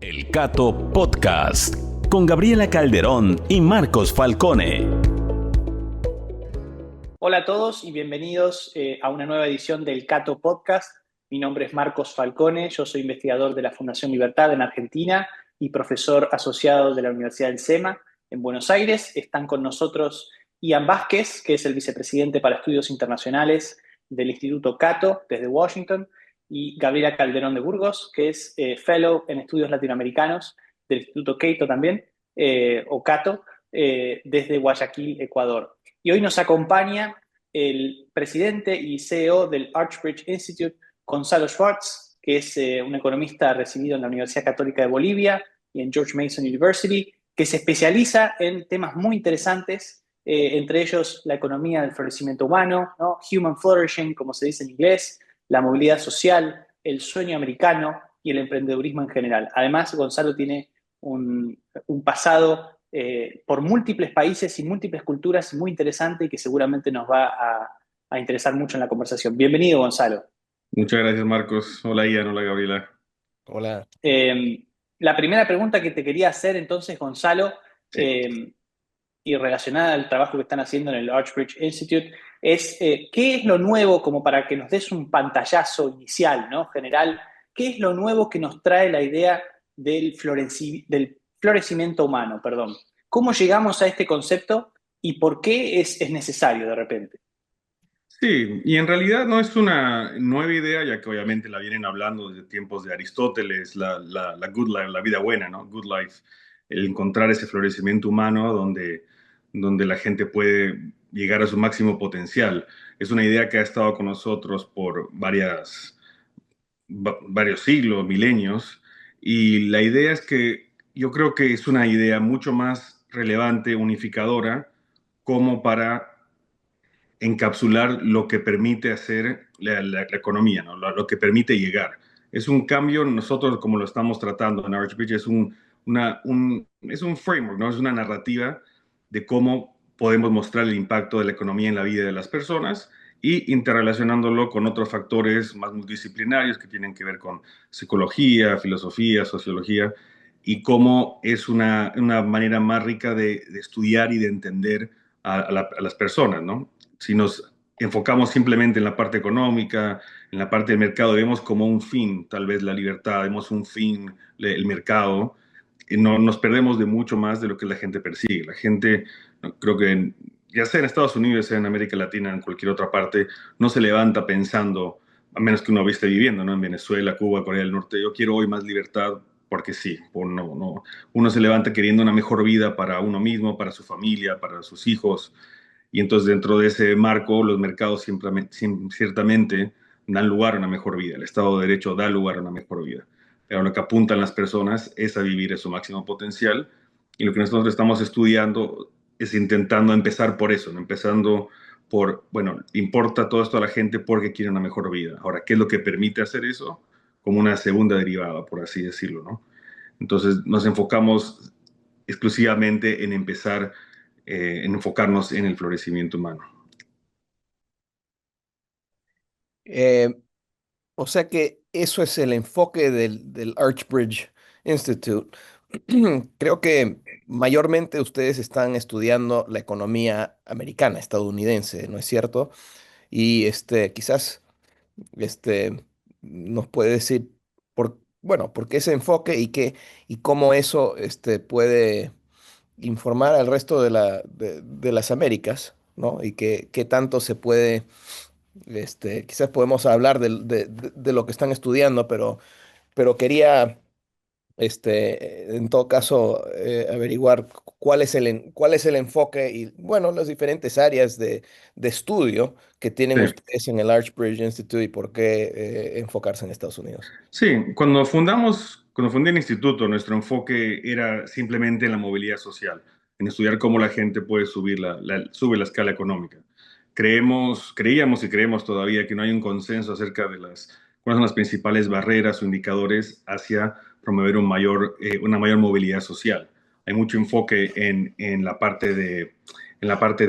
El Cato Podcast, con Gabriela Calderón y Marcos Falcone. Hola a todos y bienvenidos a una nueva edición del Cato Podcast. Mi nombre es Marcos Falcone, yo soy investigador de la Fundación Libertad en Argentina y profesor asociado de la Universidad del SEMA en Buenos Aires. Están con nosotros Ian Vázquez, que es el vicepresidente para estudios internacionales del Instituto Cato desde Washington, y Gabriela Calderón de Burgos, que es fellow en estudios latinoamericanos del Instituto Cato también, o Cato, desde Guayaquil, Ecuador. Y hoy nos acompaña el presidente y CEO del Archbridge Institute, Gonzalo Schwartz, que es un economista recibido en la Universidad Católica de Bolivia y en George Mason University, que se especializa en temas muy interesantes, entre ellos la economía del florecimiento humano, ¿no? Human flourishing, como se dice en inglés, la movilidad social, el sueño americano y el emprendedurismo en general. Además, Gonzalo tiene un pasado por múltiples países y múltiples culturas muy interesante y que seguramente nos va a interesar mucho en la conversación. Bienvenido, Gonzalo. Muchas gracias, Marcos. Hola, Ian. Hola, Gabriela. Hola. La primera pregunta que te quería hacer entonces, Gonzalo, Sí. y relacionada al trabajo que están haciendo en el Archbridge Institute, es ¿qué es lo nuevo, como para que nos des un pantallazo inicial, ¿no? General, qué es lo nuevo que nos trae la idea del florecimiento humano, perdón? ¿Cómo llegamos a este concepto y por qué es necesario de repente? Sí, y en realidad no es una nueva idea, ya que obviamente la vienen hablando desde tiempos de Aristóteles, la good life, la vida buena, ¿no? Good life, el encontrar ese florecimiento humano donde la gente puede llegar a su máximo potencial. Es una idea que ha estado con nosotros por varios siglos, milenios, y la idea es que yo creo que es una idea mucho más relevante, unificadora, como para encapsular lo que permite hacer la economía, ¿no? Lo que permite llegar. Es un cambio, nosotros como lo estamos tratando en Archbridge, es un framework, ¿no? Es una narrativa de cómo podemos mostrar el impacto de la economía en la vida de las personas y interrelacionándolo con otros factores más multidisciplinarios que tienen que ver con psicología, filosofía, sociología, y cómo es una manera más rica de estudiar y de entender a las personas, ¿no? Si nos enfocamos simplemente en la parte económica, en la parte del mercado, vemos como un fin, tal vez la libertad, vemos un fin, el mercado, y no, nos perdemos de mucho más de lo que la gente persigue. La gente, creo que ya sea en Estados Unidos, sea en América Latina, en cualquier otra parte, no se levanta pensando, a menos que uno esté viviendo, ¿no? En Venezuela, Cuba, Corea del Norte, yo quiero hoy más libertad porque sí, uno se levanta queriendo una mejor vida para uno mismo, para su familia, para sus hijos, y entonces dentro de ese marco los mercados ciertamente dan lugar a una mejor vida, el Estado de Derecho da lugar a una mejor vida, pero lo que apuntan las personas es a vivir a su máximo potencial, y lo que nosotros estamos estudiando es intentando empezar por eso, ¿no? Empezando por, bueno, importa todo esto a la gente porque quiere una mejor vida. Ahora, ¿qué es lo que permite hacer eso? Como una segunda derivada, por así decirlo, ¿no? Entonces nos enfocamos exclusivamente en empezar, en enfocarnos en el florecimiento humano. Eh, o sea que eso es el enfoque del Archbridge Institute. Creo que mayormente ustedes están estudiando la economía americana, estadounidense, ¿no es cierto? Y quizás este, nos puede decir bueno, por qué ese enfoque y cómo eso puede informar al resto de las Américas, ¿no? Y qué tanto se puede. Quizás podemos hablar de lo que están estudiando, pero quería, en todo caso, averiguar cuál es el enfoque y, bueno, las diferentes áreas de estudio que Sí. tienen ustedes en el Archbridge Institute y por qué enfocarse en Estados Unidos. Sí, cuando fundé el instituto, nuestro enfoque era simplemente en la movilidad social, en estudiar cómo la gente puede sube la escala económica. Creíamos y creemos todavía que no hay un consenso acerca de cuáles son las principales barreras o indicadores hacia promover una mayor movilidad social. Hay mucho enfoque en la parte de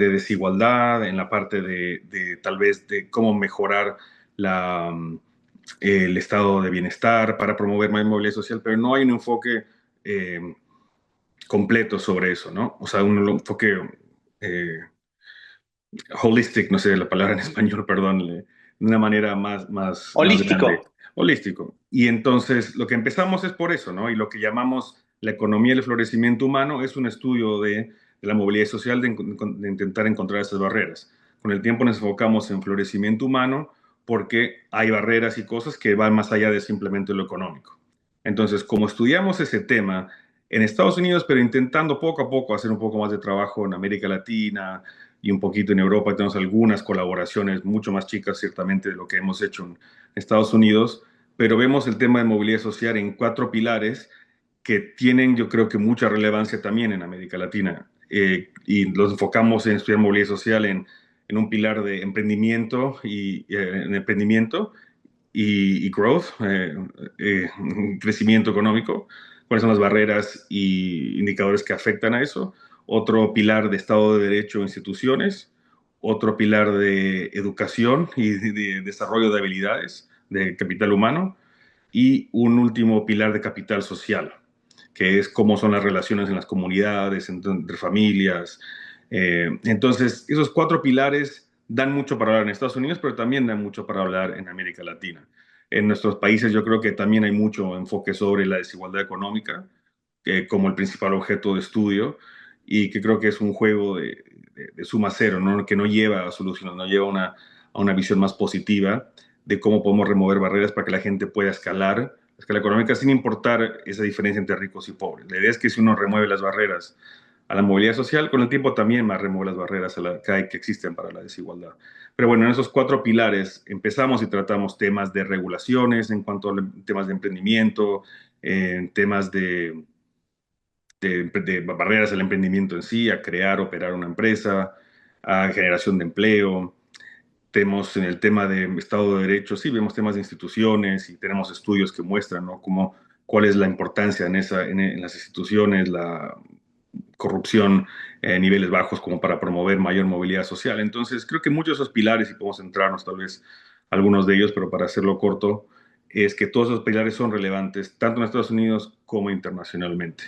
desigualdad, en la parte de tal vez de cómo mejorar la el estado de bienestar, para promover más movilidad social, pero no hay un enfoque completo sobre eso, ¿no? O sea, un enfoque eh, holistic, no sé la palabra en español, perdón, de una manera más grande, Holístico. holístico. Y entonces lo que empezamos es por eso, ¿no? Y lo que llamamos la economía del florecimiento humano es un estudio de la movilidad social, de intentar encontrar esas barreras. Con el tiempo nos enfocamos en florecimiento humano porque hay barreras y cosas que van más allá de simplemente lo económico. Entonces, como estudiamos ese tema en Estados Unidos, pero intentando poco a poco hacer un poco más de trabajo en América Latina, y un poquito en Europa. Tenemos algunas colaboraciones mucho más chicas, ciertamente, de lo que hemos hecho en Estados Unidos, pero vemos el tema de movilidad social en 4 pilares que tienen, yo creo que mucha relevancia también en América Latina. Y los enfocamos en estudiar movilidad social en un pilar de emprendimiento en emprendimiento y growth, crecimiento económico, cuáles son las barreras y indicadores que afectan a eso. Otro pilar de Estado de Derecho e instituciones. Otro pilar de educación y de desarrollo de habilidades, de capital humano. Y un último pilar de capital social, que es cómo son las relaciones en las comunidades, entre familias. Entonces, esos 4 pilares dan mucho para hablar en Estados Unidos, pero también dan mucho para hablar en América Latina. En nuestros países yo creo que también hay mucho enfoque sobre la desigualdad económica como el principal objeto de estudio y que creo que es un juego de suma cero, ¿no? Que no lleva a soluciones, no lleva a una visión más positiva de cómo podemos remover barreras para que la gente pueda escalar la escala económica sin importar esa diferencia entre ricos y pobres. La idea es que si uno remueve las barreras a la movilidad social, con el tiempo también más remueve las barreras que existen para la desigualdad. Pero bueno, en esos 4 pilares empezamos y tratamos temas de regulaciones en cuanto a temas de emprendimiento, temas de barreras al emprendimiento en sí, a crear, operar una empresa, a generación de empleo. Tenemos en el tema de Estado de Derecho, sí, vemos temas de instituciones y tenemos estudios que muestran, ¿no? Cuál es la importancia en las instituciones, la corrupción a niveles bajos como para promover mayor movilidad social. Entonces, creo que muchos de esos pilares, y podemos centrarnos tal vez algunos de ellos, pero para hacerlo corto, es que todos esos pilares son relevantes tanto en Estados Unidos como internacionalmente.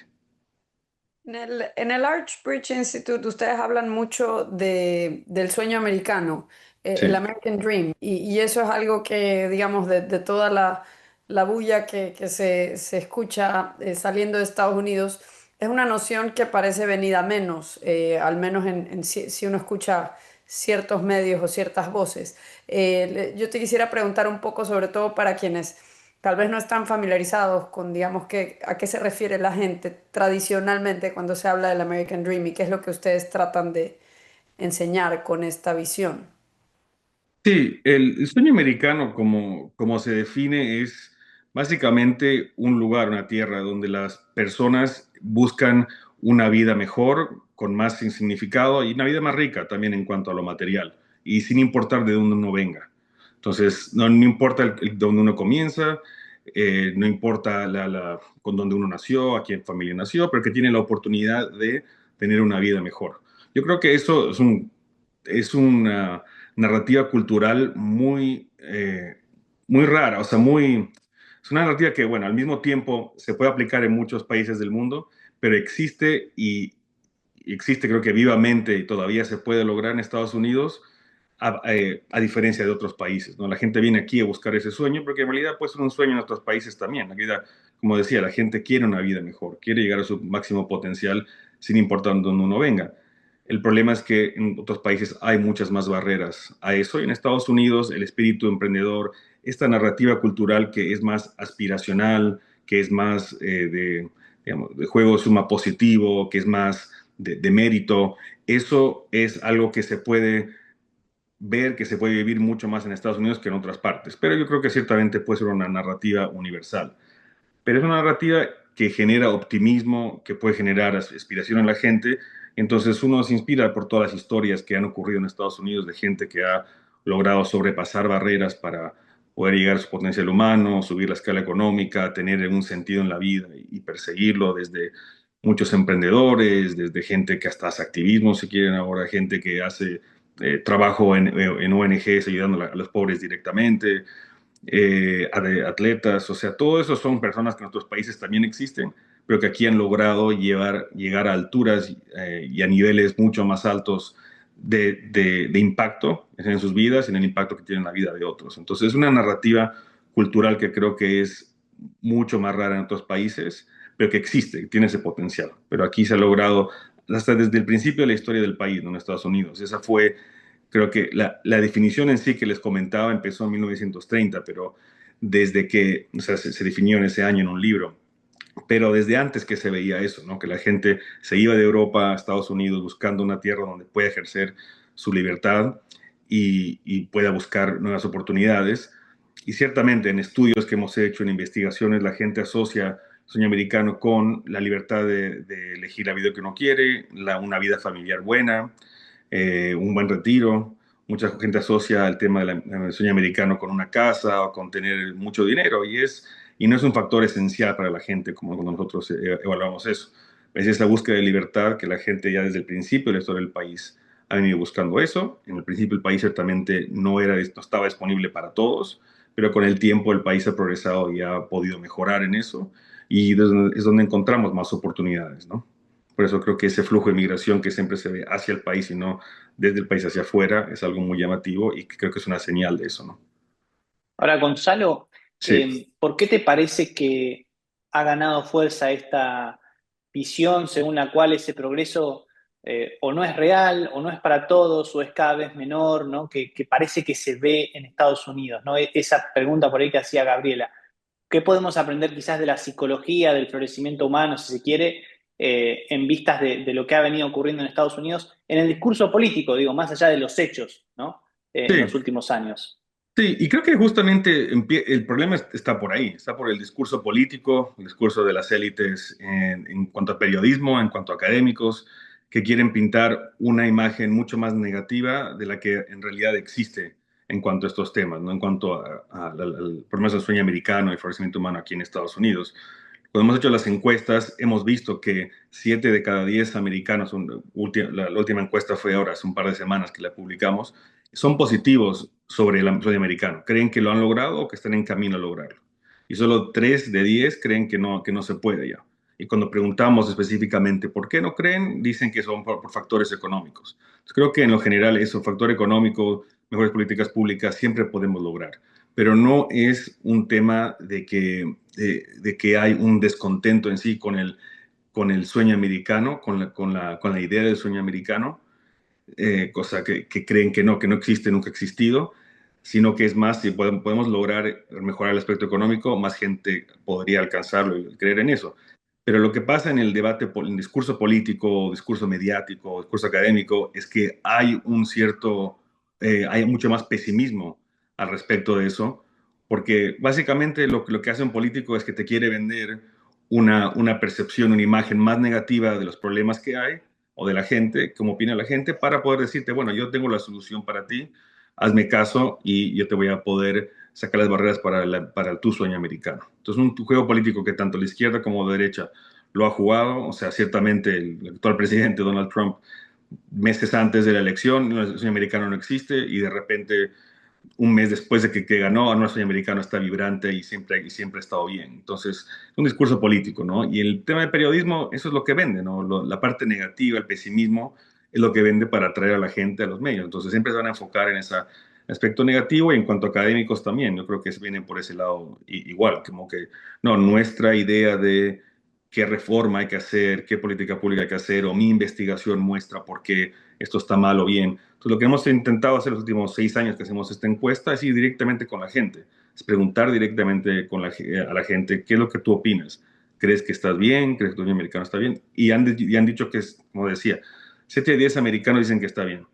En el Archbridge Institute ustedes hablan mucho del sueño americano, el Sí. American Dream, y eso es algo que, digamos, de toda la bulla que se escucha saliendo de Estados Unidos, es una noción que parece venida menos, al menos si uno escucha ciertos medios o ciertas voces. Yo te quisiera preguntar un poco, sobre todo para quienes tal vez no están familiarizados con, digamos, a qué se refiere la gente tradicionalmente cuando se habla del American Dream y qué es lo que ustedes tratan de enseñar con esta visión. Sí, el sueño americano, como se define, es básicamente un lugar, una tierra donde las personas buscan una vida mejor, con más significado y una vida más rica también en cuanto a lo material, y sin importar de dónde uno venga. Entonces, no importa dónde uno comienza, no importa con dónde uno nació, a quién familia nació, pero que tiene la oportunidad de tener una vida mejor. Yo creo que eso es una narrativa cultural muy rara, o sea, es una narrativa que, bueno, al mismo tiempo se puede aplicar en muchos países del mundo, pero existe y existe creo que vivamente y todavía se puede lograr en Estados Unidos a diferencia de otros países, ¿no? La gente viene aquí a buscar ese sueño, porque en realidad puede ser un sueño en otros países también. La vida, como decía, la gente quiere una vida mejor, quiere llegar a su máximo potencial sin importar dónde uno venga. El problema es que en otros países hay muchas más barreras a eso y en Estados Unidos el espíritu emprendedor, esta narrativa cultural que es más aspiracional, que es más digamos, de juego de suma positivo, que es más de mérito, eso es algo que se puede ver, que se puede vivir mucho más en Estados Unidos que en otras partes. Pero yo creo que ciertamente puede ser una narrativa universal. Pero es una narrativa que genera optimismo, que puede generar aspiración en la gente. Entonces uno se inspira por todas las historias que han ocurrido en Estados Unidos de gente que ha logrado sobrepasar barreras para poder llegar a su potencial humano, subir la escala económica, tener un sentido en la vida y perseguirlo desde muchos emprendedores, desde gente que hasta hace activismo, si quieren ahora, gente que hace trabajo en ONGs ayudando a los pobres directamente, atletas, o sea, todo eso son personas que en otros países también existen, pero que aquí han logrado llegar a alturas y a niveles mucho más altos de impacto en sus vidas y en el impacto que tiene en la vida de otros. Entonces, es una narrativa cultural que creo que es mucho más rara en otros países, pero que existe, tiene ese potencial. Pero aquí se ha logrado hasta desde el principio de la historia del país, ¿no? En Estados Unidos. Esa fue, creo que la definición en sí que les comentaba empezó en 1930, pero desde que, o sea, se definió en ese año en un libro, pero desde antes que se veía eso, ¿no? Que la gente se iba de Europa a Estados Unidos buscando una tierra donde pueda ejercer su libertad y pueda buscar nuevas oportunidades. Y ciertamente en estudios que hemos hecho, en investigaciones, la gente asocia el sueño americano con la libertad de elegir la vida que uno quiere, una vida familiar buena, un buen retiro. Mucha gente asocia el tema del sueño americano con una casa o con tener mucho dinero y no es un factor esencial para la gente como cuando nosotros evaluamos eso. Es la búsqueda de libertad que la gente ya desde el principio de la historia del país ha venido buscando eso. En el principio el país ciertamente no estaba disponible para todos, pero con el tiempo el país ha progresado y ha podido mejorar en eso y es donde encontramos más oportunidades, ¿no? Por eso creo que ese flujo de migración que siempre se ve hacia el país y no desde el país hacia afuera es algo muy llamativo y creo que es una señal de eso, ¿no? Ahora, Gonzalo, Sí, ¿por qué te parece que ha ganado fuerza esta visión según la cual ese progreso o no es real, o no es para todos, o es cada vez menor, ¿no? Que parece que se ve en Estados Unidos, ¿no? Esa pregunta por ahí que hacía Gabriela. ¿Qué podemos aprender quizás de la psicología, del florecimiento humano, si se quiere, en vistas de lo que ha venido ocurriendo en Estados Unidos, en el discurso político, digo, más allá de los hechos, ¿no? En los sí, últimos años. sí, y creo que justamente el problema está por ahí, está por el discurso político, el discurso de las élites en cuanto a periodismo, en cuanto a académicos, que quieren pintar una imagen mucho más negativa de la que en realidad existe en cuanto a estos temas, ¿no? En cuanto al problema del sueño americano y el florecimiento humano aquí en Estados Unidos. Cuando hemos hecho las encuestas, hemos visto que 7 de cada 10 americanos, la última encuesta fue ahora, hace un par de semanas que la publicamos, son positivos sobre el sueño americano. Creen que lo han logrado o que están en camino a lograrlo. Y solo 3 de 10 creen que no se puede ya. Y cuando preguntamos específicamente por qué no creen, dicen que son por factores económicos. Entonces, creo que en lo general eso, factor económico, mejores políticas públicas, siempre podemos lograr. Pero no es un tema de que hay un descontento en sí con el sueño americano, con la idea del sueño americano, cosa que creen que no existe, nunca ha existido, sino que es más, si podemos lograr mejorar el aspecto económico, más gente podría alcanzarlo y creer en eso. Pero lo que pasa en el debate, en el discurso político, discurso mediático, discurso académico, es que hay hay mucho más pesimismo al respecto de eso, porque básicamente lo que hace un político es que te quiere vender una percepción, una imagen más negativa de los problemas que hay o de la gente, cómo opina la gente, para poder decirte, bueno, yo tengo la solución para ti, hazme caso y yo te voy a poder sacar las barreras para tu sueño americano. Entonces, un juego político que tanto la izquierda como la derecha lo ha jugado, o sea, ciertamente el actual presidente Donald Trump, meses antes de la elección, el sueño americano no existe y de repente un mes después de que ganó, a nuestro americano está vibrante y siempre ha estado bien. Entonces, es un discurso político, ¿no? Y el tema de periodismo, eso es lo que vende, ¿no? La parte negativa, el pesimismo, es lo que vende para atraer a la gente a los medios. Entonces, siempre se van a enfocar en ese aspecto negativo y en cuanto a académicos también, yo creo que vienen por ese lado igual, como que, no, nuestra idea de qué reforma hay que hacer, qué política pública hay que hacer, o mi investigación muestra por qué esto está mal o bien. Entonces, lo que hemos intentado hacer los últimos 6 años que hacemos esta encuesta es ir directamente con la gente, es preguntar directamente a la gente qué es lo que tú opinas. ¿Crees que estás bien? ¿Crees que el americano está bien? Y han dicho que es, como decía, 7 de 10 americanos dicen que está bien.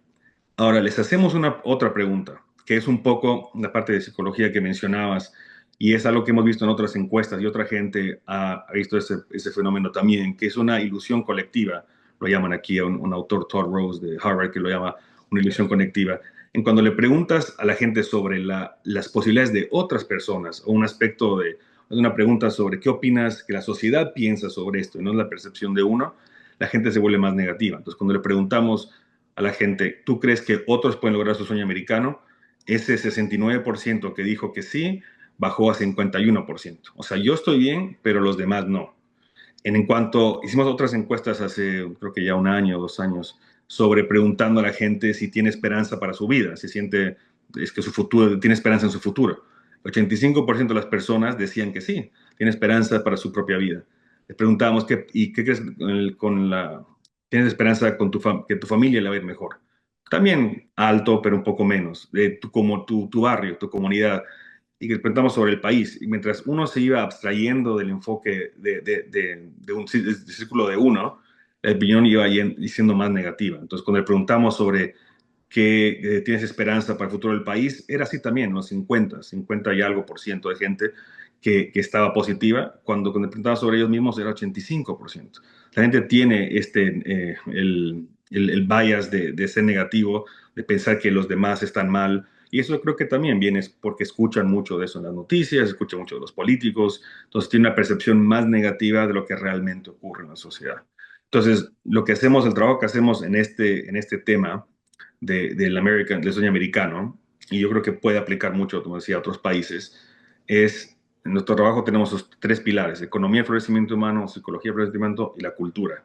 Ahora, les hacemos otra pregunta, que es un poco la parte de psicología que mencionabas, y es algo que hemos visto en otras encuestas y otra gente ha visto ese fenómeno también, que es una ilusión colectiva. Lo llaman aquí a un autor, Todd Rose, de Harvard, que lo llama una ilusión colectiva. En cuando le preguntas a la gente sobre las posibilidades de otras personas o un aspecto de una pregunta sobre qué opinas que la sociedad piensa sobre esto y no es la percepción de uno, la gente se vuelve más negativa. Entonces, cuando le preguntamos a la gente, ¿tú crees que otros pueden lograr su sueño americano? Ese 69% que dijo que sí, bajó a 51%. O sea, yo estoy bien, pero los demás no. En cuanto hicimos otras encuestas hace, creo que ya un año, 2 años, sobre preguntando a la gente si tiene esperanza para su vida, si siente es que su futuro, tiene esperanza en su futuro. 85% de las personas decían que sí, tiene esperanza para su propia vida. Les preguntábamos, ¿y qué crees tienes esperanza con que tu familia le va a ir mejor? También alto, pero un poco menos, como tu barrio, tu comunidad y que preguntamos sobre el país. Y mientras uno se iba abstrayendo del enfoque de un círculo de uno, la opinión iba siendo más negativa. Entonces, cuando le preguntamos sobre qué tienes esperanza para el futuro del país, era así también, los 50 y algo por ciento de gente que estaba positiva. Cuando le preguntaba sobre ellos mismos, era 85%. La gente tiene el bias de ser negativo, de pensar que los demás están mal, y eso creo que también viene porque escuchan mucho de eso en las noticias, escuchan mucho de los políticos, entonces tienen una percepción más negativa de lo que realmente ocurre en la sociedad. Entonces, lo que hacemos, el trabajo que hacemos en este tema del sueño americano, y yo creo que puede aplicar mucho, como decía, a otros países, es, en nuestro trabajo tenemos esos 3 pilares: economía, florecimiento humano, psicología, florecimiento y la cultura.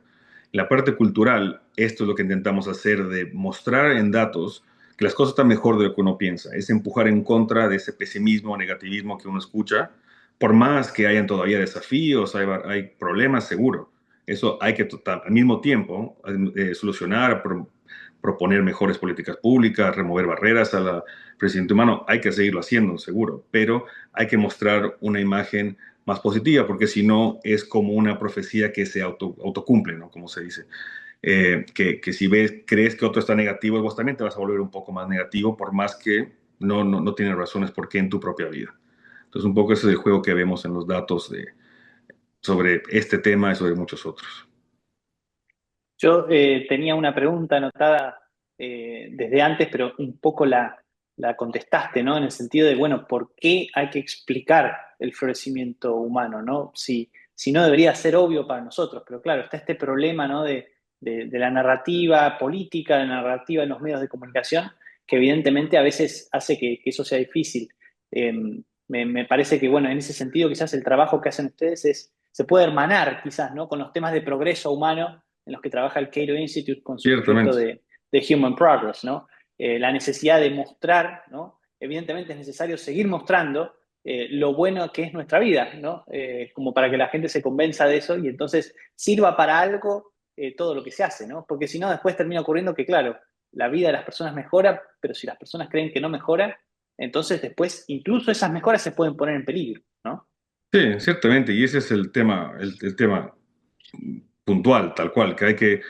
La parte cultural, esto es lo que intentamos hacer, de mostrar en datos que las cosas están mejor de lo que uno piensa, es empujar en contra de ese pesimismo, negativismo que uno escucha, por más que hayan todavía desafíos, hay problemas, seguro. Eso hay que al mismo tiempo solucionar, proponer mejores políticas públicas, remover barreras al crecimiento humano. Hay que seguirlo haciendo, seguro, pero hay que mostrar una imagen más positiva, porque si no es como una profecía que se autocumple, ¿no? Como se dice. Que si crees que otro está negativo, vos también te vas a volver un poco más negativo, por más que no tienes razones por qué en tu propia vida. Entonces, un poco ese es el juego que vemos en los datos sobre este tema y sobre muchos otros. Yo tenía una pregunta anotada desde antes, pero un poco la contestaste, ¿no? En el sentido de, bueno, ¿por qué hay que explicar el florecimiento humano, ¿no? Si no debería ser obvio para nosotros, pero claro, está este problema, ¿no? De la narrativa política, de la narrativa en los medios de comunicación, que evidentemente a veces hace que eso sea difícil. Eh, me parece que, bueno, en ese sentido quizás el trabajo que hacen ustedes se puede hermanar quizás, ¿no? Con los temas de progreso humano en los que trabaja el Cato Institute con su proyecto Ciertamente. de Human Progress, ¿no? La necesidad de mostrar, ¿no? Evidentemente es necesario seguir mostrando lo bueno que es nuestra vida, ¿no? Como para que la gente se convenza de eso y entonces sirva para algo todo lo que se hace, ¿no? Porque si no, después termina ocurriendo que, claro, la vida de las personas mejora, pero si las personas creen que no mejora, entonces después incluso esas mejoras se pueden poner en peligro, ¿no? Sí, ciertamente, y ese es el tema, el tema puntual, tal cual, que hay que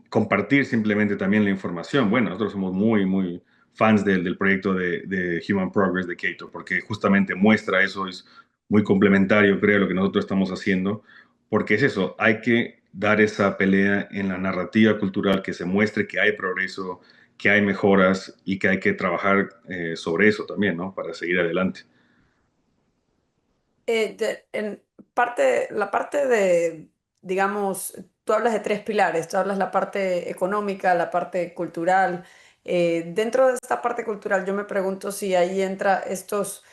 compartir simplemente también la información. Bueno, nosotros somos muy fans del proyecto de Human Progress de Cato, porque justamente muestra eso, es muy complementario, creo, a lo que nosotros estamos haciendo, porque es eso, hay que dar esa pelea en la narrativa cultural, que se muestre que hay progreso, que hay mejoras y que hay que trabajar sobre eso también, ¿no? Para seguir adelante. En parte, la parte de, digamos, tú hablas de 3 pilares, tú hablas la parte económica, la parte cultural. Dentro de esta parte cultural, yo me pregunto si ahí entra estos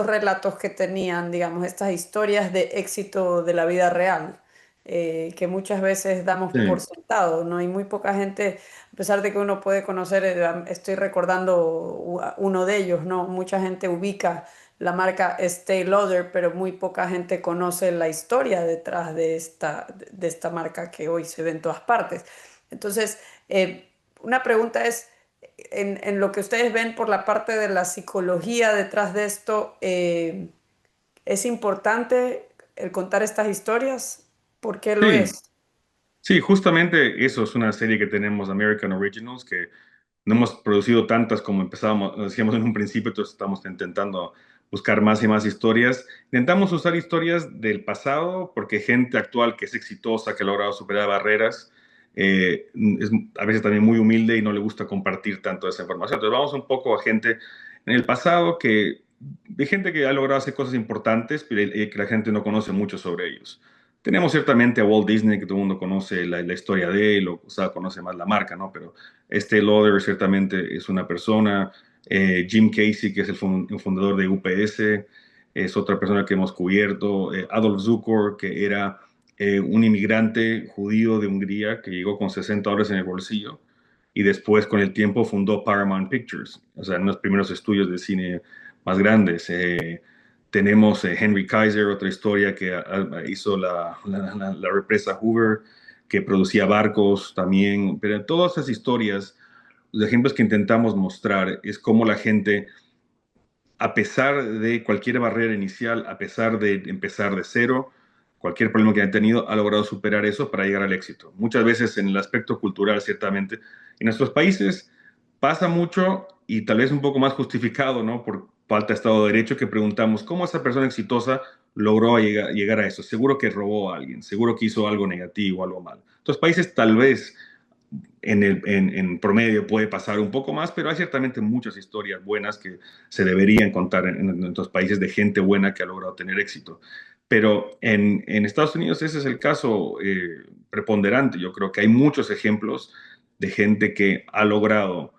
relatos que tenían, digamos, estas historias de éxito de la vida real, que muchas veces damos Sí, por sentado, ¿no? Y muy poca gente, a pesar de que uno puede conocer, estoy recordando uno de ellos, ¿no? Mucha gente ubica la marca Estée Lauder, pero muy poca gente conoce la historia detrás de esta marca que hoy se ve en todas partes. Entonces, una pregunta es, en lo que ustedes ven por la parte de la psicología detrás de esto, ¿es importante el contar estas historias? ¿Por qué lo sí, es? sí, justamente eso es una serie que tenemos, American Originals, que no hemos producido tantas como empezábamos, decíamos en un principio, entonces estamos intentando buscar más y más historias. Intentamos usar historias del pasado porque gente actual que es exitosa, que ha logrado superar barreras, es a veces también muy humilde y no le gusta compartir tanto esa información. Entonces vamos un poco a gente en el pasado de gente que ha logrado hacer cosas importantes, pero que la gente no conoce mucho sobre ellos. Tenemos ciertamente a Walt Disney, que todo el mundo conoce la historia de él, o sea, conoce más la marca, ¿no? Pero este Lauder ciertamente es una persona. Jim Casey, que es el fundador de UPS. es otra persona que hemos cubierto. Adolf Zukor, que era un inmigrante judío de Hungría que llegó con $60 en el bolsillo y después con el tiempo fundó Paramount Pictures, o sea, en los primeros estudios de cine más grandes. Tenemos Henry Kaiser, otra historia que hizo la represa Hoover, que producía barcos también, pero todas esas historias, los ejemplos que intentamos mostrar es cómo la gente, a pesar de cualquier barrera inicial, a pesar de empezar de cero, cualquier problema que haya tenido, ha logrado superar eso para llegar al éxito. Muchas veces en el aspecto cultural, ciertamente, en nuestros países pasa mucho y tal vez un poco más justificado, ¿no? Por falta de Estado de Derecho, que preguntamos, ¿cómo esa persona exitosa logró llegar a eso? Seguro que robó a alguien, seguro que hizo algo negativo, algo malo. Entonces, países tal vez en promedio puede pasar un poco más, pero hay ciertamente muchas historias buenas que se deberían contar en nuestros países de gente buena que ha logrado tener éxito. Pero en Estados Unidos ese es el caso preponderante. Yo creo que hay muchos ejemplos de gente que ha logrado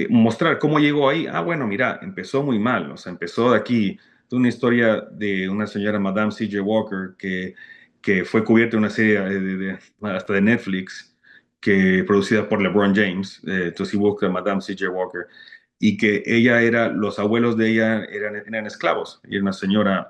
mostrar cómo llegó ahí. Ah, bueno, mira, empezó muy mal, o sea, empezó de aquí. Es una historia de una señora, Madame C.J. Walker, que fue cubierta en una serie hasta de Netflix, que producida por LeBron James, entonces si busca Madame C.J. Walker, y que ella era, los abuelos de ella eran esclavos, y era una señora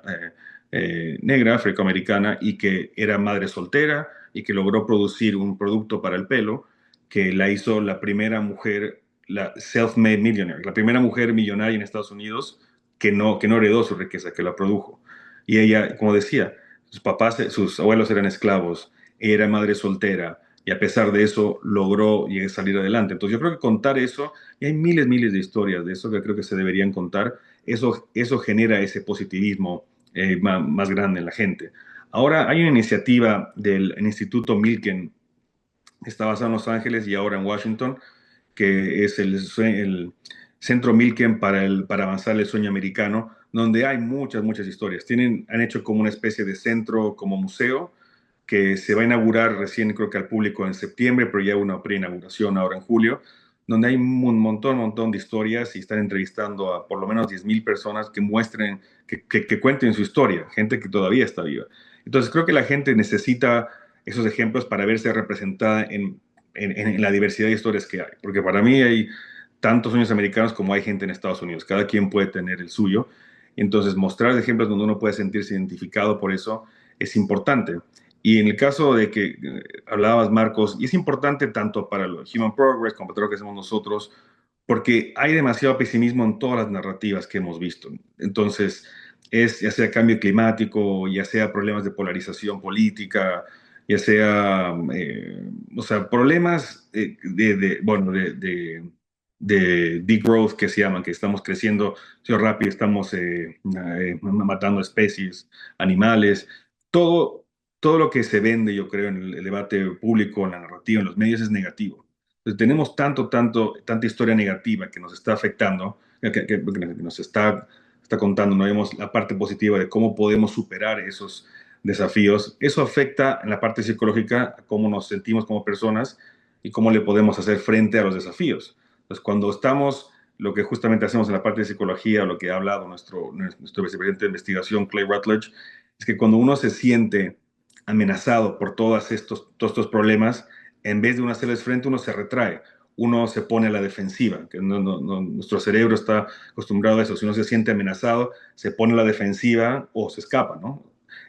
negra, afroamericana, y que era madre soltera, y que logró producir un producto para el pelo, que la hizo la primera mujer, la self-made millionaire, la primera mujer millonaria en Estados Unidos que no heredó su riqueza, que la produjo. Y ella, como decía, sus papás, sus abuelos eran esclavos, era madre soltera, y a pesar de eso logró salir adelante. Entonces yo creo que contar eso, y hay miles, miles de historias de eso que creo que se deberían contar, eso genera ese positivismo más grande en la gente. Ahora hay una iniciativa del Instituto Milken, está basado en Los Ángeles y ahora en Washington, que es el Centro Milken para avanzar el sueño americano, donde hay muchas, muchas historias. Han hecho como una especie de centro, como museo, que se va a inaugurar recién, creo que al público en septiembre, pero ya una preinauguración ahora en julio, donde hay un montón de historias y están entrevistando a por lo menos 10,000 personas que muestren, que cuenten su historia, gente que todavía está viva. Entonces creo que la gente necesita esos ejemplos para verse representada en la diversidad de historias que hay, porque para mí hay tantos sueños americanos como hay gente en Estados Unidos, cada quien puede tener el suyo, entonces mostrar ejemplos donde uno puede sentirse identificado por eso es importante. Y en el caso de que hablabas, Marcos, y es importante tanto para el Human Progress como para lo que hacemos nosotros, porque hay demasiado pesimismo en todas las narrativas que hemos visto. Entonces, ya sea cambio climático, ya sea problemas de polarización política, ya sea, o sea, problemas bueno, de degrowth que se llaman, que estamos creciendo rápido, estamos matando especies, animales, todo, todo lo que se vende, yo creo, en el debate público, en la narrativa, en los medios es negativo. Entonces, tenemos tanta historia negativa que nos está afectando, que nos está contando, no vemos la parte positiva de cómo podemos superar esos desafíos. Eso afecta en la parte psicológica a cómo nos sentimos como personas y cómo le podemos hacer frente a los desafíos. Entonces, cuando estamos, lo que justamente hacemos en la parte de psicología, lo que ha hablado nuestro vicepresidente de investigación, Clay Routledge, es que cuando uno se siente amenazado por todos estos problemas, en vez de uno hacerles frente, uno se retrae, uno se pone a la defensiva, que nuestro cerebro está acostumbrado a eso. Si uno se siente amenazado, se pone a la defensiva o se escapa, ¿no?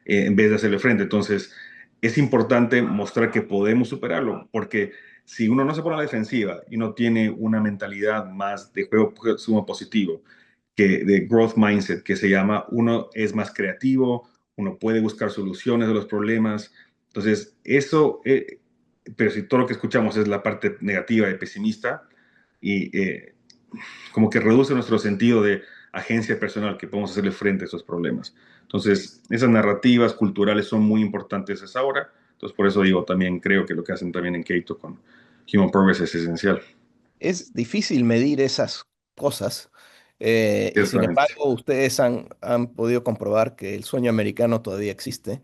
En vez de hacerle frente. Entonces, es importante mostrar que podemos superarlo, porque si uno no se pone a la defensiva y no tiene una mentalidad más de juego sumo positivo, que de growth mindset, que se llama, uno es más creativo, uno puede buscar soluciones de los problemas. Entonces, eso, pero si todo lo que escuchamos es la parte negativa y pesimista, y como que reduce nuestro sentido de agencia personal, que podemos hacerle frente a esos problemas. Entonces, esas narrativas culturales son muy importantes a esa hora. Entonces, por eso digo, también creo que lo que hacen también en Keito con Human Progress es esencial. Es difícil medir esas cosas, y sin Ciertamente. embargo ustedes han podido comprobar que el sueño americano todavía existe,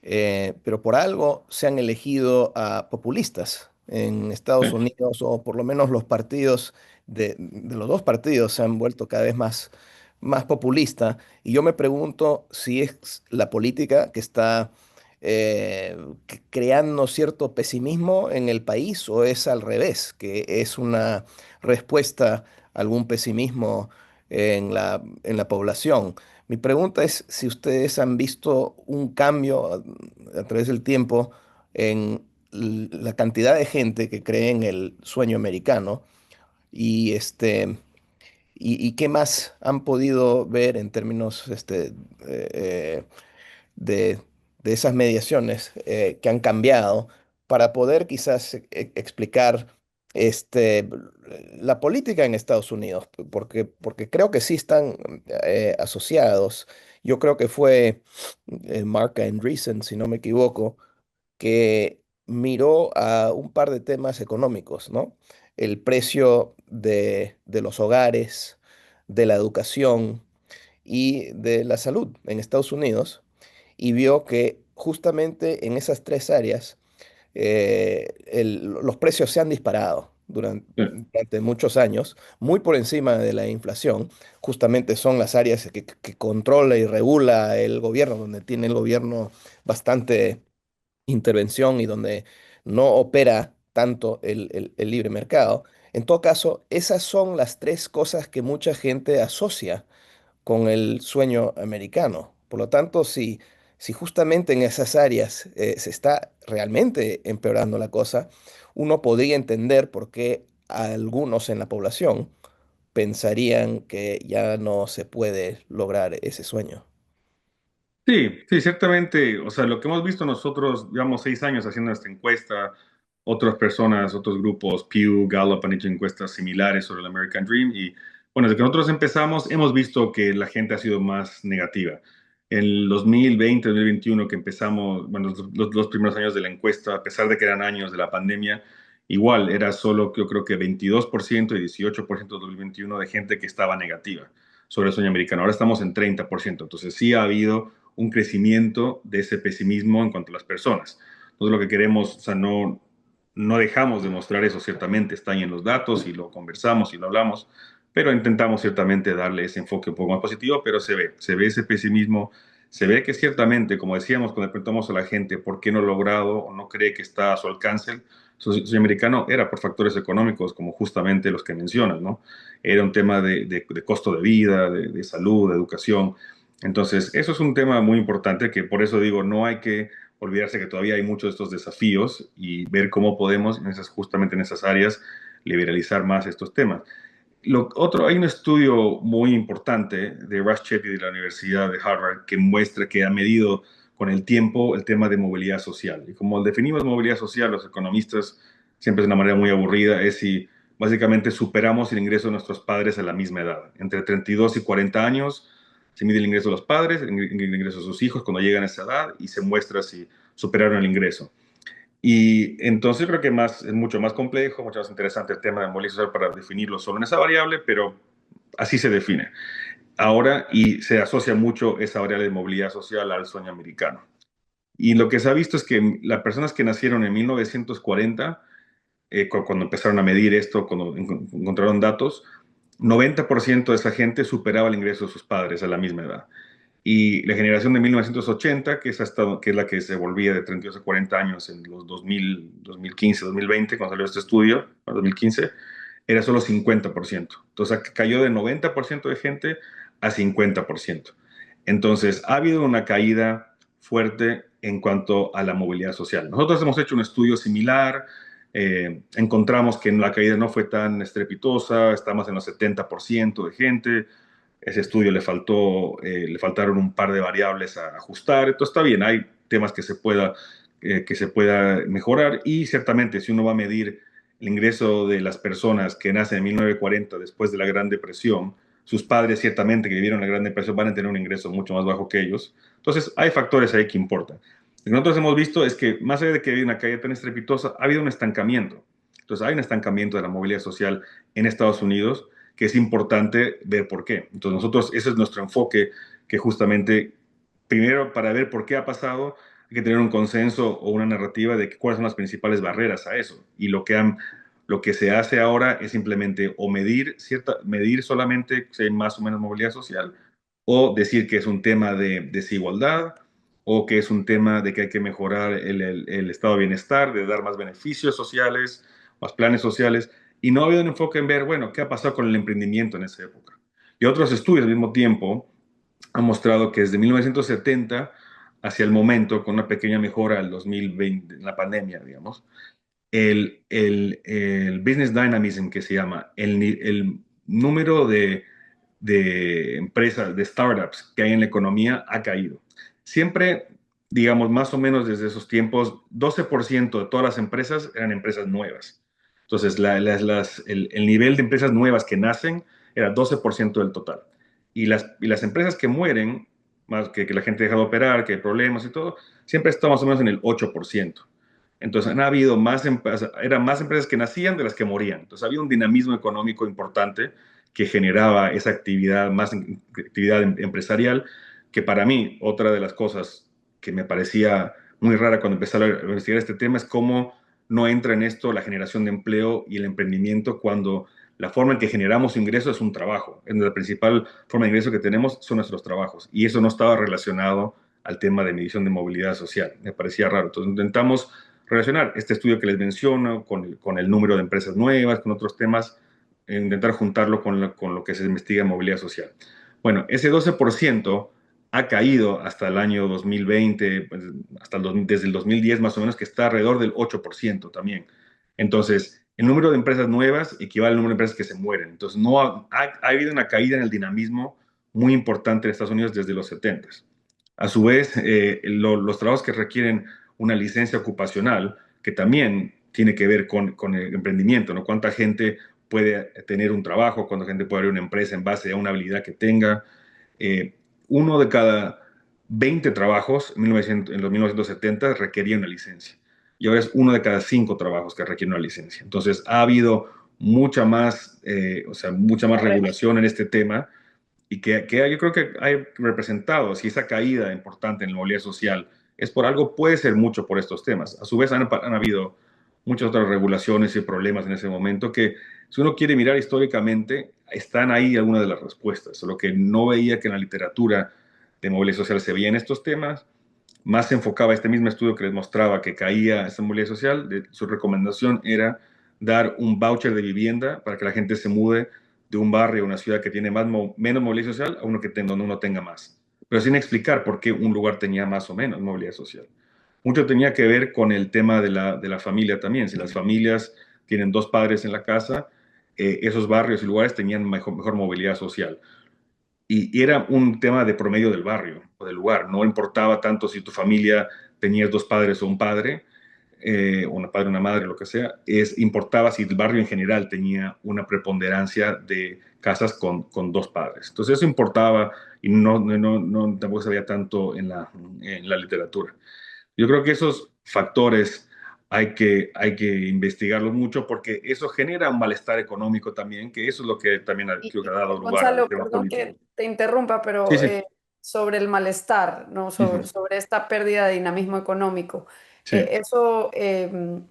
pero por algo se han elegido a populistas en Estados Sí. Unidos, o por lo menos los partidos de los dos partidos se han vuelto cada vez más más populista. Y yo me pregunto si es la política que está creando cierto pesimismo en el país o es al revés, que es una respuesta a algún pesimismo en la población. Mi pregunta es si ustedes han visto un cambio a través del tiempo en la cantidad de gente que cree en el sueño americano y y qué más han podido ver en términos eh, de, de esas mediaciones que han cambiado para poder quizás explicar este, la política en Estados Unidos, porque creo que sí están asociados. Yo creo que fue Mark Andreessen, si no me equivoco, que miró a un par de temas económicos, ¿no? El precio de los hogares, de la educación y de la salud en Estados Unidos y vio que justamente en esas tres áreas los precios se han disparado durante muchos años, muy por encima de la inflación. Justamente son las áreas que controla y regula el gobierno, donde tiene el gobierno bastante intervención y donde no opera tanto el libre mercado. En todo caso, esas son las tres cosas que mucha gente asocia con el sueño americano. Por lo tanto, si justamente en esas áreas se está realmente empeorando la cosa, uno podría entender por qué algunos en la población pensarían que ya no se puede lograr ese sueño. Sí, sí, ciertamente. O sea, lo que hemos visto nosotros, llevamos 6 años haciendo esta encuesta, otras personas, otros grupos, Pew, Gallup han hecho encuestas similares sobre el American Dream y bueno, desde que nosotros empezamos hemos visto que la gente ha sido más negativa. En el 2020, 2021 que empezamos, bueno, los primeros años de la encuesta, a pesar de que eran años de la pandemia, igual era solo yo creo que 22% y 18% de 2021 de gente que estaba negativa sobre el sueño americano. Ahora estamos en 30%, entonces sí ha habido un crecimiento de ese pesimismo en cuanto a las personas. Entonces lo que queremos, o sea, no dejamos de mostrar eso, ciertamente está ahí en los datos y lo conversamos y lo hablamos, pero intentamos ciertamente darle ese enfoque un poco más positivo, pero se ve ese pesimismo, se ve que ciertamente, como decíamos cuando le preguntamos a la gente por qué no ha logrado o no cree que está a su alcance, su sueño americano era por factores económicos, como justamente los que mencionas, ¿no? Era un tema de costo de vida, de salud, de educación. Entonces, eso es un tema muy importante que por eso digo, no hay que olvidarse que todavía hay muchos de estos desafíos y ver cómo podemos, justamente en esas áreas, liberalizar más estos temas. Hay un estudio muy importante de Russ Chetty de la Universidad de Harvard que muestra que ha medido con el tiempo el tema de movilidad social. Y como definimos movilidad social, los economistas siempre de una manera muy aburrida, es si básicamente superamos el ingreso de nuestros padres a la misma edad. Entre 32 y 40 años se mide el ingreso de los padres, el ingreso de sus hijos cuando llegan a esa edad y se muestra si superaron el ingreso. Y entonces creo que es mucho más complejo, mucho más interesante el tema de movilidad social para definirlo solo en esa variable, pero así se define. Ahora, y se asocia mucho esa variable de movilidad social al sueño americano. Y lo que se ha visto es que las personas que nacieron en 1940, cuando empezaron a medir esto, cuando encontraron datos, 90% de esa gente superaba el ingreso de sus padres a la misma edad. Y la generación de 1980, que es la que se volvía de 32 a 40 años en los 2000, 2015, 2020, cuando salió este estudio, en 2015, era solo 50%. Entonces cayó de 90% de gente a 50%. Entonces ha habido una caída fuerte en cuanto a la movilidad social. Nosotros hemos hecho un estudio similar, encontramos que la caída no fue tan estrepitosa, estamos en los 70% de gente. Ese estudio le faltaron un par de variables a ajustar. Entonces está bien, hay temas que se pueda mejorar y ciertamente si uno va a medir el ingreso de las personas que nacen en 1940 después de la Gran Depresión, sus padres ciertamente que vivieron la Gran Depresión van a tener un ingreso mucho más bajo que ellos. Entonces hay factores ahí que importan. Lo que nosotros hemos visto es que más allá de que haya una caída tan estrepitosa, ha habido un estancamiento. Entonces hay un estancamiento de la movilidad social en Estados Unidos que es importante ver por qué. Entonces nosotros, ese es nuestro enfoque, que justamente, primero, para ver por qué ha pasado, hay que tener un consenso o una narrativa de cuáles son las principales barreras a eso. Y lo que han Lo que se hace ahora es simplemente o medir solamente si hay más o menos movilidad social, o decir que es un tema de desigualdad, o que es un tema de que hay que mejorar el estado de bienestar, de dar más beneficios sociales, más planes sociales, y no ha habido un enfoque en ver, bueno, qué ha pasado con el emprendimiento en esa época. Y otros estudios al mismo tiempo han mostrado que desde 1970 hacia el momento, con una pequeña mejora al 2020, en la pandemia, digamos, el business dynamism que se llama, el número de empresas, de startups que hay en la economía ha caído. Siempre, digamos, más o menos desde esos tiempos, 12% de todas las empresas eran empresas nuevas. Entonces, el nivel de empresas nuevas que nacen era 12% del total. Y las empresas que mueren, más que la gente deja de operar, que hay problemas y todo, siempre está más o menos en el 8%. Entonces, han habido eran más empresas que nacían de las que morían. Entonces, había un dinamismo económico importante que generaba esa actividad, más actividad empresarial, que para mí, otra de las cosas que me parecía muy rara cuando empecé a investigar este tema es cómo no entra en esto la generación de empleo y el emprendimiento cuando la forma en que generamos ingresos es un trabajo. La principal forma de ingreso que tenemos son nuestros trabajos y eso no estaba relacionado al tema de medición de movilidad social. Me parecía raro. Entonces intentamos relacionar este estudio que les menciono con el número de empresas nuevas, con otros temas, intentar juntarlo con lo que se investiga en movilidad social. Bueno, ese 12% ha caído hasta el año 2020, pues, desde el 2010 más o menos, que está alrededor del 8% también. Entonces, el número de empresas nuevas equivale al número de empresas que se mueren. Entonces, no ha habido una caída en el dinamismo muy importante en Estados Unidos desde los 70. A su vez, los trabajos que requieren una licencia ocupacional, que también tiene que ver con el emprendimiento, ¿no? Cuánta gente puede tener un trabajo, cuánta gente puede abrir una empresa en base a una habilidad que tenga. Eh, Uno de cada 20 trabajos en los 1970 requería una licencia. Y ahora es uno de cada 5 trabajos que requiere una licencia. Entonces, ha habido mucha más regulación en este tema y que yo creo que hay representado, si esa caída importante en la movilidad social es por algo, puede ser mucho por estos temas. A su vez han habido muchas otras regulaciones y problemas en ese momento que, si uno quiere mirar históricamente, están ahí algunas de las respuestas. Solo que no veía que en la literatura de movilidad social se veían estos temas, más se enfocaba este mismo estudio que les mostraba que caía esta movilidad social. Su recomendación era dar un voucher de vivienda para que la gente se mude de un barrio, una ciudad que tiene menos movilidad social a uno donde uno tenga más. Pero sin explicar por qué un lugar tenía más o menos movilidad social. Mucho tenía que ver con el tema de la familia también. Si las familias tienen 2 padres en la casa, esos barrios y lugares tenían mejor movilidad social. Y era un tema de promedio del barrio o del lugar. No importaba tanto si tu familia tenías 2 padres o un padre, una padre, una madre, lo que sea. Importaba si el barrio en general tenía una preponderancia de casas con 2 padres. Entonces eso importaba y tampoco se veía tanto en la literatura. Yo creo que esos factores hay que investigarlos mucho porque eso genera un malestar económico también, que eso es lo que también creo que ha dado lugar al Gonzalo, tema perdón político. que te interrumpa, Sí, pero sí. sobre el malestar, ¿no? Sobre, Ujú. sobre esta pérdida de dinamismo económico. Sí. Eso, en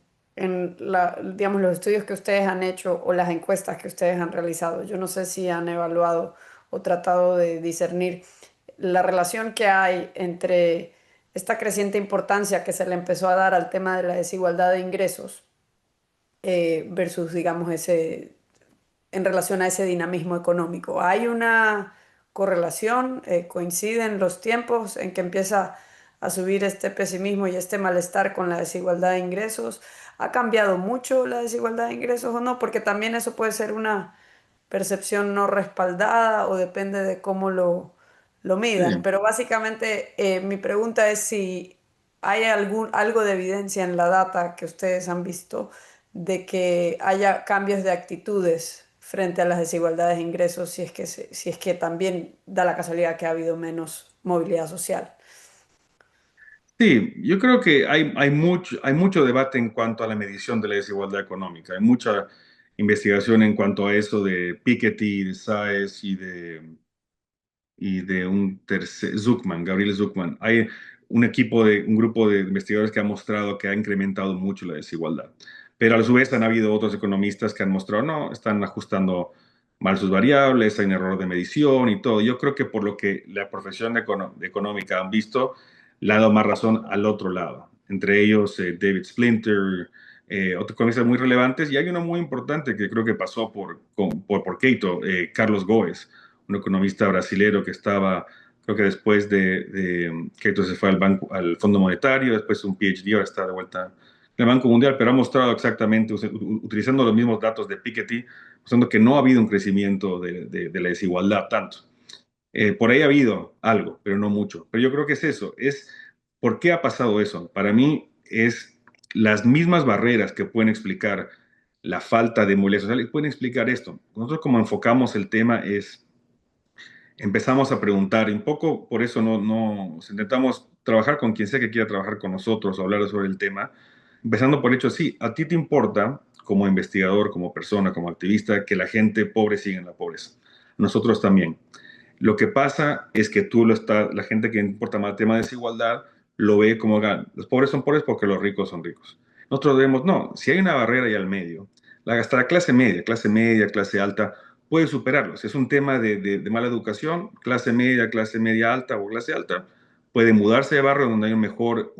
digamos, los estudios que ustedes han hecho o las encuestas que ustedes han realizado, yo no sé si han evaluado o tratado de discernir la relación que hay entre esta creciente importancia que se le empezó a dar al tema de la desigualdad de ingresos versus, digamos, en relación a ese dinamismo económico. ¿Hay una correlación? ¿Coinciden los tiempos en que empieza a subir este pesimismo y este malestar con la desigualdad de ingresos? ¿Ha cambiado mucho la desigualdad de ingresos o no? Porque también eso puede ser una percepción no respaldada o depende de cómo lo midan. Sí. Pero básicamente mi pregunta es si hay algo de evidencia en la data que ustedes han visto de que haya cambios de actitudes frente a las desigualdades de ingresos, si es que también da la casualidad que ha habido menos movilidad social. Sí, yo creo que hay mucho debate en cuanto a la medición de la desigualdad económica. Hay mucha investigación en cuanto a eso de Piketty, de Saez y de un tercer, Gabriel Zuckman. Hay un grupo de investigadores que ha mostrado que ha incrementado mucho la desigualdad. pero a su vez han habido otros economistas que han mostrado, no, están ajustando mal sus variables, hay un error de medición y todo. Yo creo que por lo que la profesión económica han visto, le ha dado más razón al otro lado. Entre ellos David Splinter, otros economistas muy relevantes, y hay uno muy importante que creo que pasó por Keito, Carlos Goes, un economista brasilero que estaba, creo que después de Keito se fue al Fondo Monetario, después un PhD, ahora está de vuelta el Banco Mundial, pero ha mostrado exactamente, utilizando los mismos datos de Piketty, mostrando que no ha habido un crecimiento de la desigualdad tanto. Por ahí ha habido algo, pero no mucho. Pero yo creo que es eso, es ¿por qué ha pasado eso? Para mí es las mismas barreras que pueden explicar la falta de movilidad social y pueden explicar esto. Nosotros como enfocamos el tema es, empezamos a preguntar, y un poco por eso intentamos trabajar con quien sea que quiera trabajar con nosotros, hablar sobre el tema, empezando por el hecho, sí, a ti te importa como investigador, como persona, como activista, que la gente pobre siga en la pobreza. Nosotros también. Lo que pasa es que la gente que importa más el tema de desigualdad lo ve como los pobres son pobres porque los ricos son ricos. Nosotros vemos, no, si hay una barrera ahí al medio, hasta la clase media, clase alta, puede superarlos. Es un tema de mala educación, clase media alta o clase alta, puede mudarse de barrio donde hay un mejor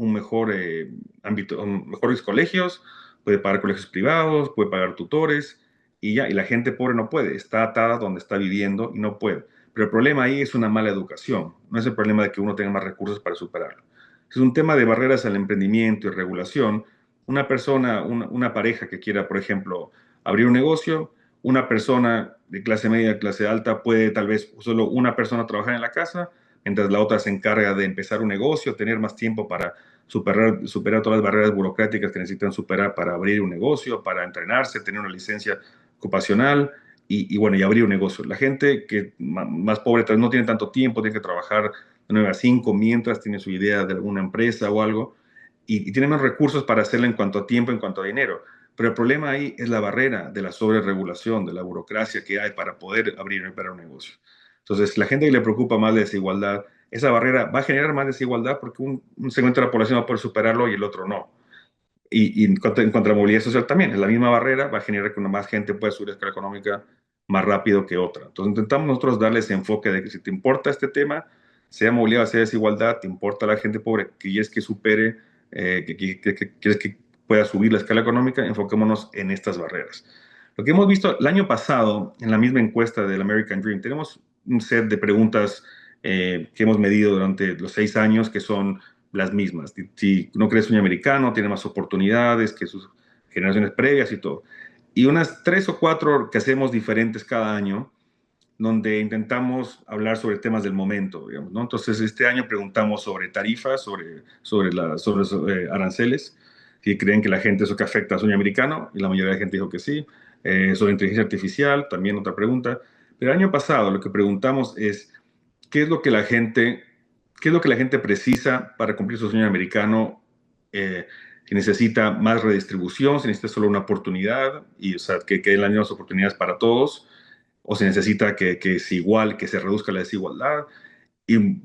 ámbito, mejores colegios, puede pagar colegios privados, puede pagar tutores, y ya, y la gente pobre no puede, está atada donde está viviendo y no puede. Pero el problema ahí es una mala educación, no es el problema de que uno tenga más recursos para superarlo. Es un tema de barreras al emprendimiento y regulación. Una persona, una pareja que quiera, por ejemplo, abrir un negocio, una persona de clase media, clase alta, puede tal vez solo una persona trabajar en la casa, mientras la otra se encarga de empezar un negocio, tener más tiempo para superar todas las barreras burocráticas que necesitan superar para abrir un negocio, para entrenarse, tener una licencia ocupacional bueno, y abrir un negocio. La gente que más pobre tal vez no tiene tanto tiempo, tiene que trabajar de 9 a 5 mientras tiene su idea de alguna empresa o algo, y tiene más recursos para hacerlo en cuanto a tiempo, en cuanto a dinero. Pero el problema ahí es la barrera de la sobreregulación, de la burocracia que hay para poder abrir y operar un negocio. Entonces, la gente que le preocupa más la desigualdad, esa barrera va a generar más desigualdad porque un segmento de la población va a poder superarlo y el otro no. Y en cuanto a la movilidad social también, es la misma barrera, va a generar que una más gente pueda subir la escala económica más rápido que otra. Entonces intentamos nosotros darle ese enfoque de que si te importa este tema, sea movilidad, sea desigualdad, te importa la gente pobre, que quieres que supere, que quieres que pueda subir la escala económica, enfoquémonos en estas barreras. Lo que hemos visto el año pasado, en la misma encuesta del American Dream, tenemos un set de preguntas que hemos medido durante los 6 años que son las mismas. Si no crees sueño americano, tiene más oportunidades que sus generaciones previas y todo. Y unas 3 o 4 que hacemos diferentes cada año, donde intentamos hablar sobre temas del momento, digamos, ¿no? Entonces, este año preguntamos sobre tarifas, sobre aranceles, si creen que la gente eso que afecta al sueño americano, y la mayoría de la gente dijo que sí. Sobre inteligencia artificial, también otra pregunta. Pero el año pasado lo que preguntamos es, ¿qué es lo que la gente, qué es lo que la gente precisa para cumplir su sueño americano? Si necesita más redistribución, si necesita solo una oportunidad, y, o sea, que den las mismas oportunidades para todos, o se necesita que es igual, que se reduzca la desigualdad. Y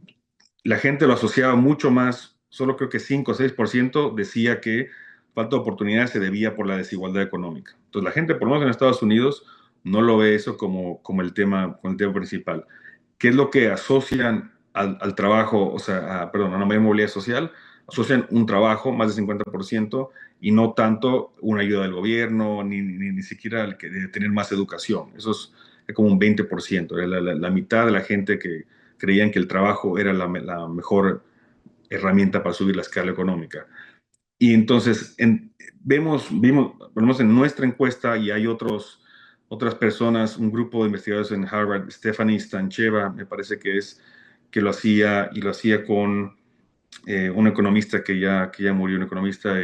la gente lo asociaba mucho más, solo creo que 5 o 6% decía que falta de oportunidad se debía por la desigualdad económica. Entonces la gente, por lo menos en Estados Unidos, no lo ve eso como el tema principal. ¿Qué es lo que asocian al trabajo, o sea, perdón, a la movilidad social? Asocian un trabajo, más del 50%, y no tanto una ayuda del gobierno, ni siquiera el que de tener más educación. Eso es como un 20%, la mitad de la gente que creían que el trabajo era la mejor herramienta para subir la escala económica. Y entonces vemos en nuestra encuesta, y hay otras personas, un grupo de investigadores en Harvard, Stephanie Stancheva, me parece que es, que lo hacía, y lo hacía con un economista que ya murió, un economista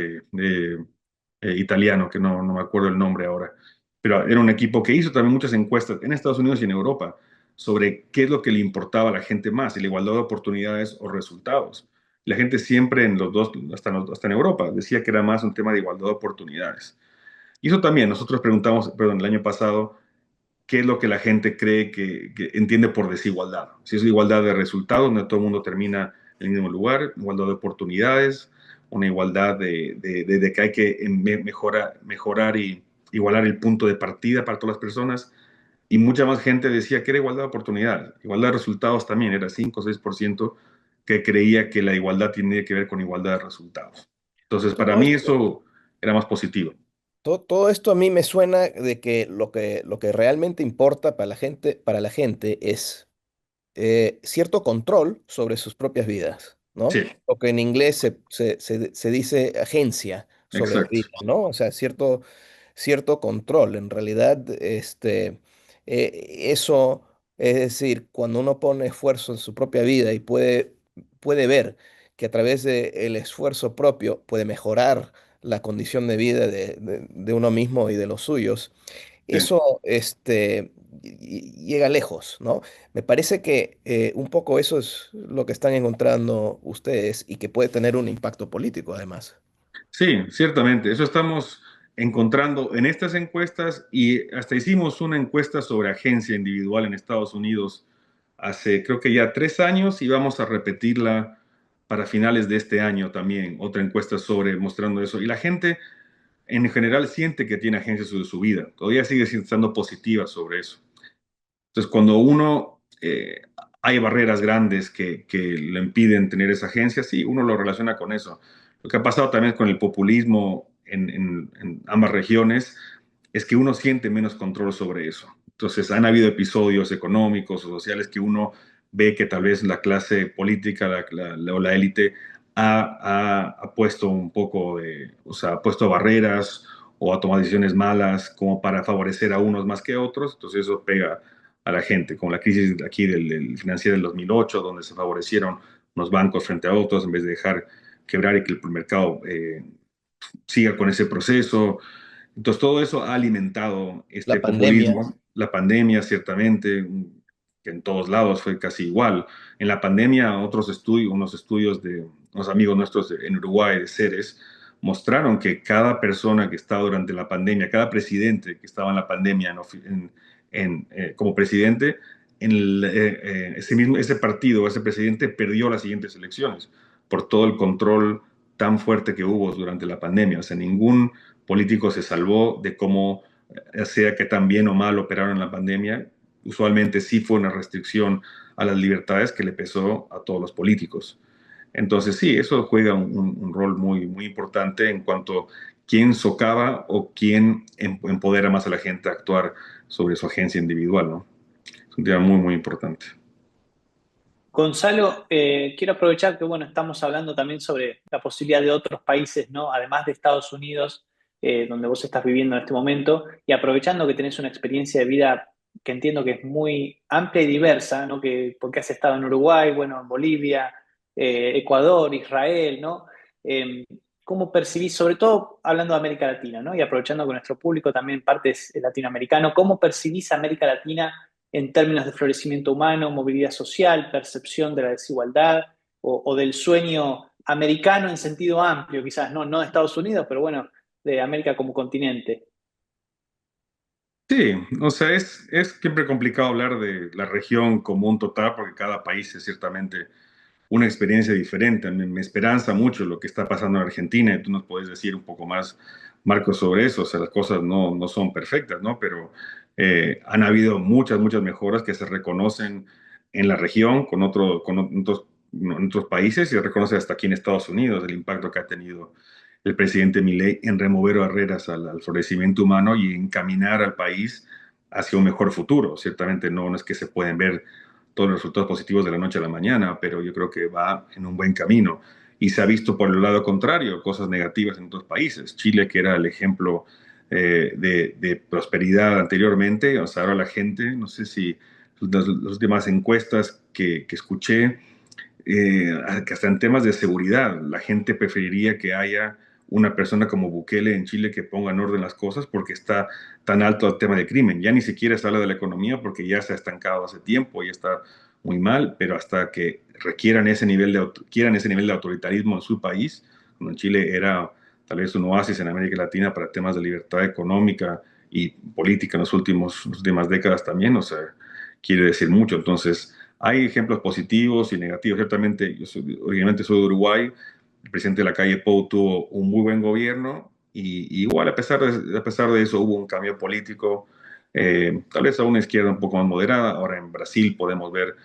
italiano, que no me acuerdo el nombre ahora, pero era un equipo que hizo también muchas encuestas en Estados Unidos y en Europa sobre qué es lo que le importaba a la gente más, si la igualdad de oportunidades o resultados. La gente siempre en los dos, hasta en Europa, decía que era más un tema de igualdad de oportunidades. Y eso también, nosotros preguntamos, perdón, el año pasado, qué es lo que la gente cree que entiende por desigualdad. Si es igualdad de resultados, donde todo el mundo termina en el mismo lugar, igualdad de oportunidades, una igualdad de que hay que mejorar y igualar el punto de partida para todas las personas. Y mucha más gente decía que era igualdad de oportunidad. Igualdad de resultados también era 5 o 6% que creía que la igualdad tenía que ver con igualdad de resultados. Entonces, para Todo mí esto, eso era más positivo. todo esto a mí me suena de que lo que realmente importa para la gente es cierto control sobre sus propias vidas, ¿no? Sí, Lo que en inglés se dice agencia sobre la exacto. vida, ¿no? O sea, cierto control. En realidad, eso, es decir, cuando uno pone esfuerzo en su propia vida y puede ver que a través del esfuerzo propio puede mejorar la condición de vida de uno mismo y de los suyos, Sí. eso llega lejos, ¿no? Me parece que un poco eso es lo que están encontrando ustedes y que puede tener un impacto político además. Sí, ciertamente. Eso estamos encontrando en estas encuestas y hasta hicimos una encuesta sobre agencia individual en Estados Unidos hace creo que ya 3 años y vamos a repetirla para finales de este año también, otra encuesta sobre mostrando eso. Y la gente en general siente que tiene agencia sobre su vida, todavía sigue estando positiva sobre eso. Entonces, cuando hay barreras grandes que le impiden tener esa agencia, sí, uno lo relaciona con eso. Lo que ha pasado también con el populismo en ambas regiones es que uno siente menos control sobre eso. Entonces, han habido episodios económicos o sociales que uno ve que tal vez la clase política o la élite ha puesto un poco o sea, ha puesto barreras o ha tomado decisiones malas como para favorecer a unos más que a otros. Entonces, eso pega a la gente, como la crisis aquí del financiera del 2008, donde se favorecieron unos bancos frente a otros en vez de dejar quebrar y que el mercado siga con ese proceso. Entonces, todo eso ha alimentado este La pandemia, populismo. La pandemia, ciertamente, que en todos lados fue casi igual. En la pandemia, unos estudios de unos amigos nuestros en Uruguay, de Ceres, mostraron que cada persona que estaba durante la pandemia, cada presidente que estaba en la pandemia como presidente, ese partido, ese presidente perdió las siguientes elecciones por todo el control tan fuerte que hubo durante la pandemia. O sea, ningún político se salvó de cómo, sea que tan bien o mal operaron en la pandemia. Usualmente sí fue una restricción a las libertades que le pesó a todos los políticos. Entonces sí, eso juega un rol muy, muy importante en cuanto a quién socava o quién empodera más a la gente a actuar sobre su agencia individual, ¿no? Es un tema muy, muy importante. Gonzalo, quiero aprovechar que bueno, estamos hablando también sobre la posibilidad de otros países, ¿no? Además de Estados Unidos, donde vos estás viviendo en este momento, y aprovechando que tenés una experiencia de vida que entiendo que es muy amplia y diversa, ¿no? Porque has estado en Uruguay, bueno, en Bolivia, Ecuador, Israel, ¿no? Eh, ¿Cómo percibís, sobre todo hablando de América Latina, ¿no? Y aprovechando que nuestro público también parte es latinoamericano, ¿cómo percibís a América Latina en términos de florecimiento humano, movilidad social, percepción de la desigualdad o del sueño americano en sentido amplio, quizás no de Estados Unidos, pero bueno, de América como continente? Sí, o sea, es siempre complicado hablar de la región como un total porque cada país es ciertamente una experiencia diferente. Me esperanza mucho lo que está pasando en Argentina y tú nos puedes decir un poco más, Marcos, sobre eso. O sea, las cosas no son perfectas, ¿no? Pero han habido muchas, muchas mejoras que se reconocen en la región en otros países y se reconoce hasta aquí en Estados Unidos el impacto que ha tenido el presidente Milei en remover barreras al florecimiento humano y encaminar al país hacia un mejor futuro. Ciertamente no es que se pueden ver todos los resultados positivos de la noche a la mañana, pero yo creo que va en un buen camino. Y se ha visto por el lado contrario, cosas negativas en otros países. Chile, que era el ejemplo de prosperidad anteriormente, o sea, ahora la gente, no sé si las últimas encuestas que escuché, que hasta en temas de seguridad, la gente preferiría que haya una persona como Bukele en Chile que ponga en orden las cosas porque está tan alto el tema de crimen. Ya ni siquiera se habla de la economía porque ya se ha estancado hace tiempo, ya está muy mal, pero hasta que quieran ese nivel de autoritarismo en su país, como en Chile era tal vez un oasis en América Latina para temas de libertad económica y política en las últimas décadas también, o sea, quiere decir mucho. Entonces, hay ejemplos positivos y negativos. Ciertamente, originalmente soy de Uruguay el presidente Lacalle Pou tuvo un muy buen gobierno y igual a pesar de eso hubo un cambio político, tal vez a una izquierda un poco más moderada. Ahora en Brasil podemos ver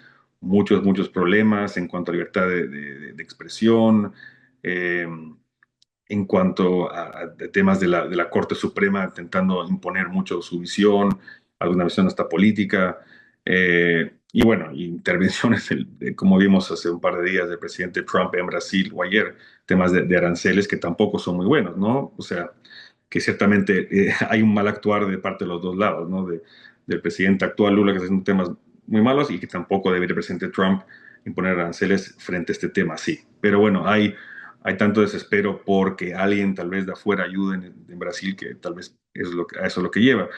muchos problemas en cuanto a libertad de expresión, eh, en cuanto a temas de la Corte Suprema intentando imponer mucho su visión, alguna visión hasta política. Y bueno, intervenciones, como vimos hace un par de días del presidente Trump en Brasil o ayer, temas de aranceles que tampoco son muy buenos, ¿no? O sea, que ciertamente hay un mal actuar de parte de los dos lados, ¿no? Del presidente actual Lula, que está haciendo temas muy malos, y que tampoco debería el presidente Trump imponer aranceles frente a este tema, sí. Pero bueno, hay tanto desespero porque alguien tal vez de afuera ayude en Brasil que tal vez a eso es lo que lleva.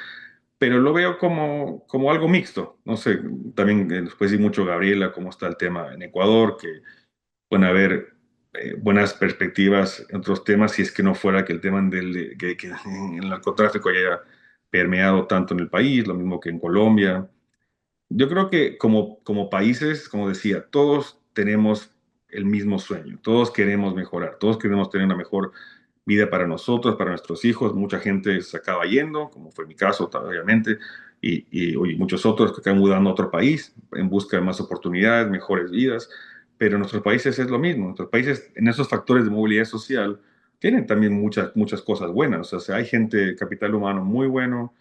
Pero lo veo como algo mixto. No sé, también después di mucho Gabriela, cómo está el tema en Ecuador, que pueden haber buenas perspectivas en otros temas si es que no fuera que el tema que el narcotráfico haya permeado tanto en el país, lo mismo que en Colombia. Yo creo que como países, como decía, todos tenemos el mismo sueño, todos queremos mejorar, todos queremos tener una mejor vida para nosotros, para nuestros hijos. Mucha gente se acaba yendo, como fue mi caso, obviamente, y muchos otros que acaban mudando a otro país en busca de más oportunidades, mejores vidas. Pero en nuestros países es lo mismo. Nuestros países, en esos factores de movilidad social, tienen también muchas cosas buenas. O sea, hay gente, capital humano muy bueno,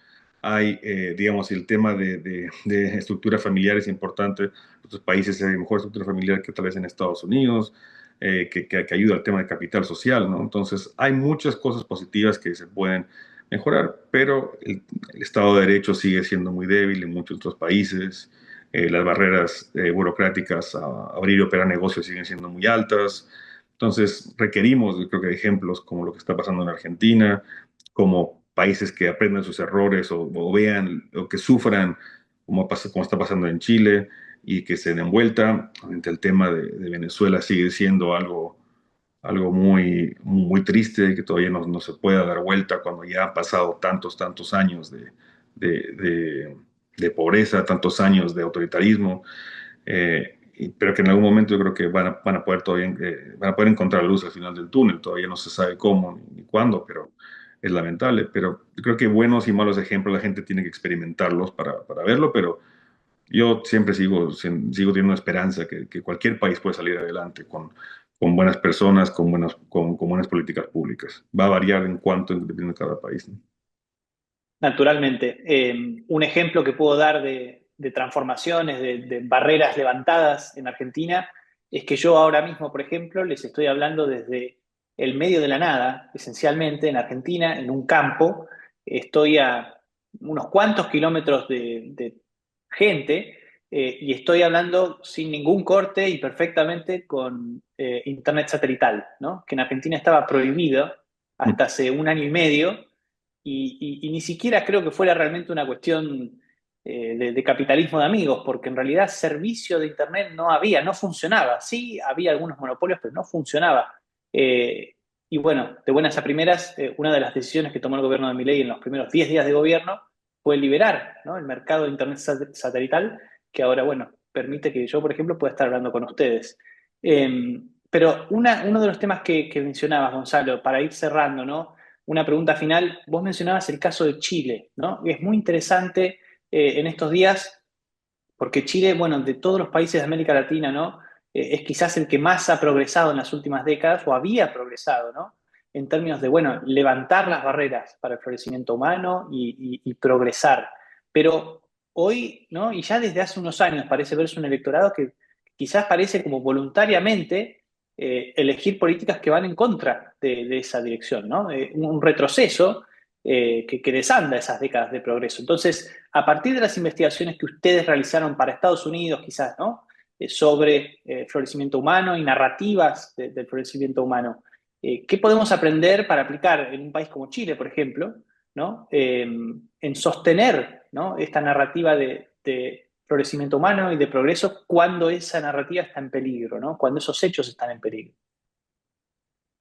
hay, digamos, el tema de estructura familiar es importante. En otros países hay mejor estructura familiar que tal vez en Estados Unidos, que ayuda al tema de capital social, ¿no? Entonces, hay muchas cosas positivas que se pueden mejorar, pero el Estado de Derecho sigue siendo muy débil en muchos otros países. Las barreras burocráticas a abrir y operar negocios siguen siendo muy altas. Entonces, requerimos, yo creo que ejemplos como lo que está pasando en Argentina, como países que aprendan sus errores o vean o que sufran, como está pasando en Chile, y que se den vuelta. Ante el tema de Venezuela sigue siendo algo muy triste, que todavía no se pueda dar vuelta cuando ya han pasado tantos años de, de- de pobreza, tantos años de autoritarismo. Pero que en algún momento yo creo que van a poder encontrar luz al final del túnel. Todavía no se sabe cómo ni cuándo, pero es lamentable. Pero yo creo que buenos y malos ejemplos la gente tiene que experimentarlos para verlo, pero yo siempre sigo teniendo esperanza que cualquier país puede salir adelante con buenas personas, con buenas políticas públicas. Va a variar en cuanto depende de cada país, ¿no? Naturalmente. Un ejemplo que puedo dar de transformaciones, de barreras levantadas en Argentina, es que yo ahora mismo, por ejemplo, les estoy hablando desde el medio de la nada, esencialmente en Argentina, en un campo. Estoy a unos cuantos kilómetros de gente, y estoy hablando sin ningún corte y perfectamente con internet satelital, ¿no? Que en Argentina estaba prohibido hasta hace un año y medio, y ni siquiera creo que fuera realmente una cuestión de capitalismo de amigos, porque en realidad servicio de Internet no había, no funcionaba. Sí, había algunos monopolios, pero no funcionaba. Eh, y bueno, de buenas a primeras, una de las decisiones que tomó el gobierno de Milei en los primeros 10 días de gobierno fue liberar, ¿no?, el mercado de Internet satelital, que ahora, bueno, permite que yo, por ejemplo, pueda estar hablando con ustedes. Pero uno de los temas que mencionabas, Gonzalo, para ir cerrando, ¿no? Una pregunta final. Vos mencionabas el caso de Chile, ¿no? Y es muy interesante en estos días, porque Chile, bueno, de todos los países de América Latina, ¿no? Es quizás el que más ha progresado en las últimas décadas, o había progresado, ¿no? En términos de, bueno, levantar las barreras para el florecimiento humano y progresar. Pero hoy, ¿no? Y ya desde hace unos años parece verse un electorado que quizás parece como voluntariamente elegir políticas que van en contra de esa dirección, ¿no? Un retroceso que desanda esas décadas de progreso. Entonces, a partir de las investigaciones que ustedes realizaron para Estados Unidos, quizás, ¿no? Sobre florecimiento humano y narrativas del florecimiento humano, ¿qué podemos aprender para aplicar en un país como Chile, por ejemplo, ¿no? En sostener, ¿no?, esta narrativa de florecimiento humano y de progreso cuando esa narrativa está en peligro, ¿no? Cuando esos hechos están en peligro.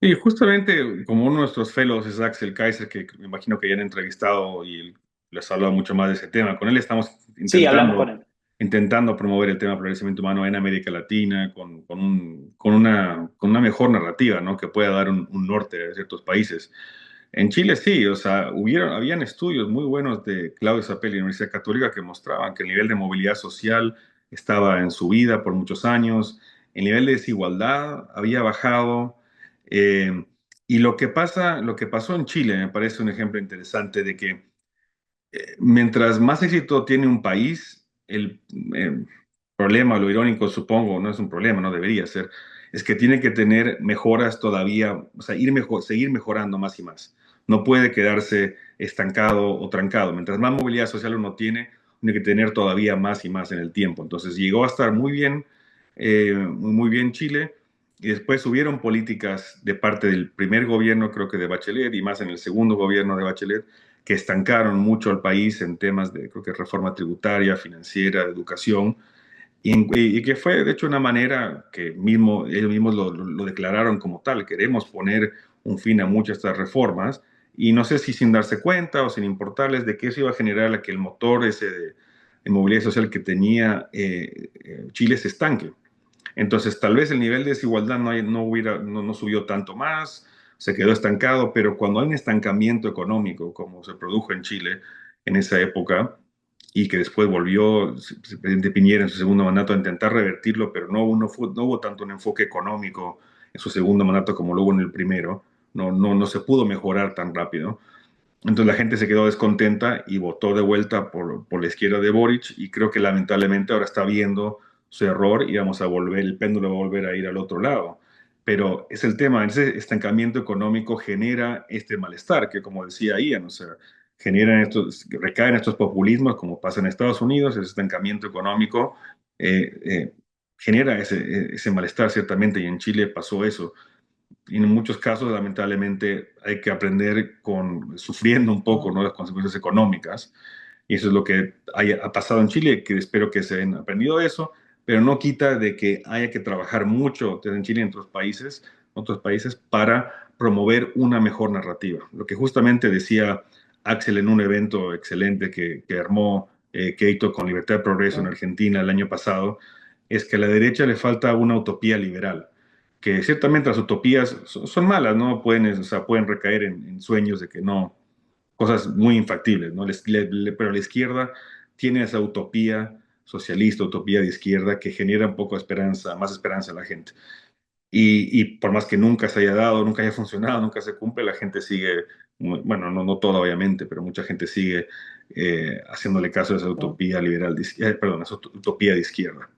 Y justamente como uno de nuestros fellows es Axel Kaiser, que me imagino que ya han entrevistado y les ha hablado mucho más de ese tema. Con él estamos Sí, hablamos con intentando él. intentando promover el tema del florecimiento humano en América Latina con una mejor narrativa, ¿no? Que pueda dar un norte a ciertos países. En Chile sí, o sea, habían estudios muy buenos de Claudio Sapel y la Universidad Católica que mostraban que el nivel de movilidad social estaba en subida por muchos años, el nivel de desigualdad había bajado, y lo que pasó en Chile me parece un ejemplo interesante de que mientras más éxito tiene un país, el problema, lo irónico supongo, no es un problema, no debería ser, es que tiene que tener mejoras todavía, o sea, seguir mejorando más y más. No puede quedarse estancado o trancado. Mientras más movilidad social uno tiene que tener todavía más y más en el tiempo. Entonces llegó a estar muy bien Chile, y después hubieron políticas de parte del primer gobierno, creo que de Bachelet, y más en el segundo gobierno de Bachelet, que estancaron mucho al país en temas de, creo que reforma tributaria, financiera, de educación, y que fue, de hecho, una manera que ellos mismos lo declararon como tal. Queremos poner un fin a muchas de estas reformas, y no sé si sin darse cuenta o sin importarles de que eso iba a generar a que el motor ese de movilidad social que tenía Chile se estanque. Entonces, tal vez el nivel de desigualdad no subió tanto más, se quedó estancado, pero cuando hay un estancamiento económico, como se produjo en Chile en esa época, y que después volvió el presidente Piñera en su segundo mandato a intentar revertirlo, pero no hubo tanto un enfoque económico en su segundo mandato como lo hubo en el primero, no se pudo mejorar tan rápido. Entonces la gente se quedó descontenta y votó de vuelta por la izquierda de Boric, y creo que lamentablemente ahora está viendo su error y el péndulo va a volver a ir al otro lado. Pero es el tema, ese estancamiento económico genera este malestar que, como decía Ian, o sea, recaen estos populismos como pasa en Estados Unidos. Ese estancamiento económico genera ese malestar ciertamente, y en Chile pasó eso. Y en muchos casos, lamentablemente, hay que aprender sufriendo un poco, ¿no?, las consecuencias económicas. Y eso es lo que ha pasado en Chile, que espero que se hayan aprendido eso, pero no quita de que haya que trabajar mucho desde en Chile y en otros países para promover una mejor narrativa. Lo que justamente decía Axel en un evento excelente que armó Keito con Libertad de Progreso en Argentina el año pasado, es que a la derecha le falta una utopía liberal, que ciertamente las utopías son malas, ¿no? Pueden recaer en sueños de que no, cosas muy infactibles, ¿no? Pero la izquierda tiene esa utopía socialista, utopía de izquierda, que genera un poco de esperanza, más esperanza a la gente. Y por más que nunca se haya dado, nunca haya funcionado, nunca se cumple, la gente sigue, bueno, no toda obviamente, pero mucha gente sigue haciéndole caso a esa utopía liberal, esa utopía de izquierda.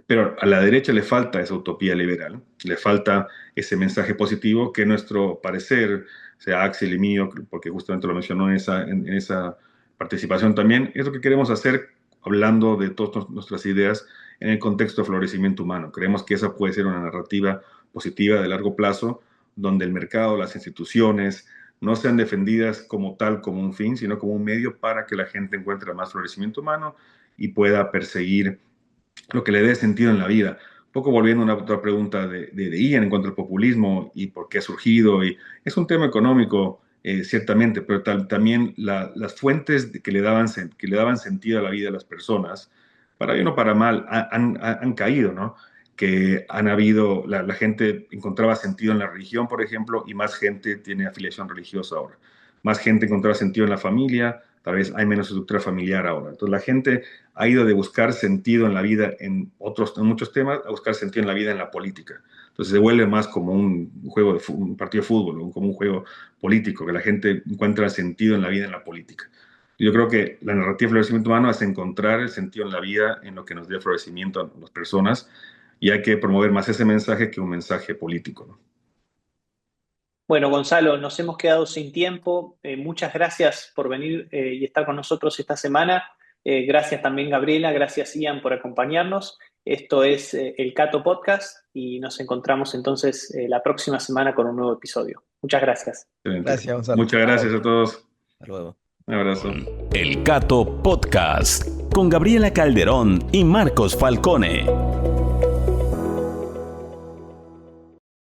Pero a la derecha le falta esa utopía liberal, le falta ese mensaje positivo que, nuestro parecer, sea Axel y mío, porque justamente lo mencionó en esa participación también, es lo que queremos hacer hablando de todas nuestras ideas en el contexto de florecimiento humano. Creemos que esa puede ser una narrativa positiva de largo plazo, donde el mercado, las instituciones, no sean defendidas como tal, como un fin, sino como un medio para que la gente encuentre más florecimiento humano y pueda perseguir lo que le dé sentido en la vida. Un poco volviendo a una otra pregunta de Ian en cuanto al populismo y por qué ha surgido. Y es un tema económico, ciertamente, pero también las fuentes que le daban sentido a la vida de las personas, para bien o para mal, han caído, ¿no? Que la gente encontraba sentido en la religión, por ejemplo, y más gente tiene afiliación religiosa ahora. Más gente encontraba sentido en la familia, tal vez hay menos estructura familiar ahora. Entonces la gente ha ido de buscar sentido en la vida en muchos temas, a buscar sentido en la vida en la política. Entonces se vuelve más como un partido de fútbol, o como un juego político, que la gente encuentra sentido en la vida en la política. Yo creo que la narrativa de florecimiento humano es encontrar el sentido en la vida en lo que nos dé florecimiento a las personas, y hay que promover más ese mensaje que un mensaje político, ¿no? Bueno, Gonzalo, nos hemos quedado sin tiempo. Muchas gracias por venir y estar con nosotros esta semana. Gracias también, Gabriela. Gracias, Ian, por acompañarnos. Esto es el Cato Podcast, y nos encontramos entonces la próxima semana con un nuevo episodio. Muchas gracias. Excelente. Gracias, Gonzalo. Muchas gracias a todos. Hasta luego. Un abrazo. El Cato Podcast con Gabriela Calderón y Marcos Falcone.